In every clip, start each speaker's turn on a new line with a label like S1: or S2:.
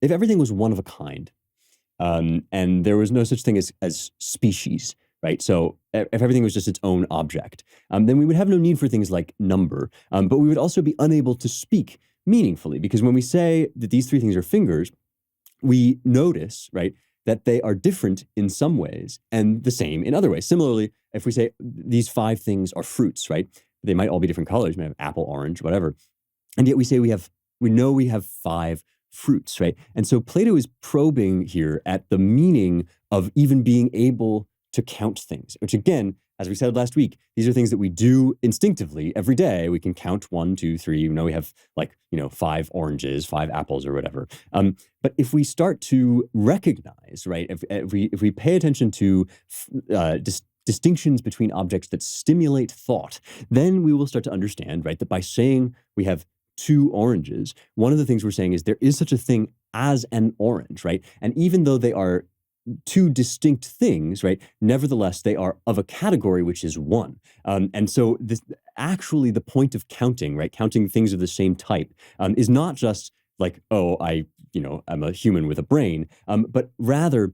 S1: if everything was one of a kind, and there was no such thing as species, right? So if everything was just its own object, then we would have no need for things like number, but we would also be unable to speak meaningfully, because when we say that these three things are fingers, we notice, right, that they are different in some ways and the same in other ways. Similarly, if we say these five things are fruits, right, they might all be different colors, we have apple, orange, whatever, and yet we say we know we have five fruits, right? And so Plato is probing here at the meaning of even being able to count things, which again, as we said last week, these are things that we do instinctively every day. We can count one, two, three. You know, we have like, five oranges, five apples, or whatever. But if we start to recognize, right, if we pay attention to distinctions between objects that stimulate thought, then we will start to understand, right, that by saying we have two oranges, one of the things we're saying is there is such a thing as an orange, right? And even though they are two distinct things, right? Nevertheless, they are of a category which is one. And so this actually the point of counting, right? Counting things of the same type is not just like, oh, I'm a human with a brain, but rather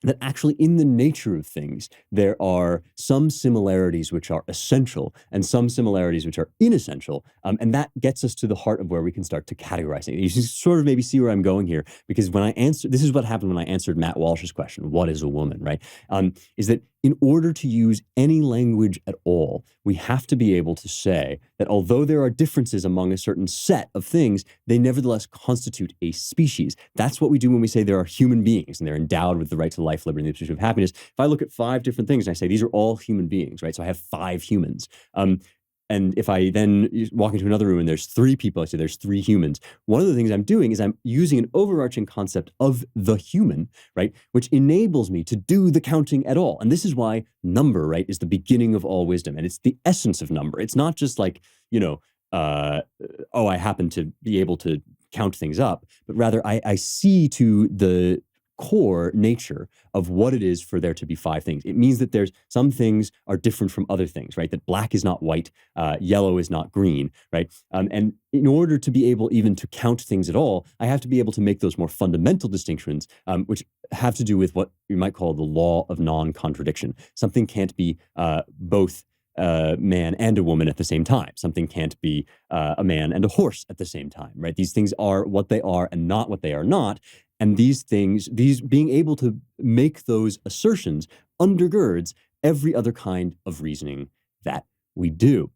S1: that actually in the nature of things, there are some similarities which are essential and some similarities which are inessential. And that gets us to the heart of where we can start to categorize it. You can sort of maybe see where I'm going here, because when I answer, this is what happened when I answered Matt Walsh's question, what is a woman, right? Is that in order to use any language at all, we have to be able to say that although there are differences among a certain set of things, they nevertheless constitute a species. That's what we do when we say there are human beings and they're endowed with the right to life, liberty, and the pursuit of happiness. If I look at five different things and I say these are all human beings, right? So I have five humans. And if I then walk into another room and there's three people, I say there's three humans. One of the things I'm doing is I'm using an overarching concept of the human, right? Which enables me to do the counting at all. And this is why number, right, is the beginning of all wisdom. And it's the essence of number. It's not just like, I happen to be able to count things up, but rather I see to the core nature of what it is for there to be five things. It means that there's some things are different from other things, right? That black is not white, yellow is not green, right? And in order to be able even to count things at all, I have to be able to make those more fundamental distinctions, which have to do with what you might call the law of non-contradiction. Something can't be both a man and a woman at the same time. Something can't be a man and a horse at the same time, right? These things are what they are and not what they are not. And these being able to make those assertions undergirds every other kind of reasoning that we do.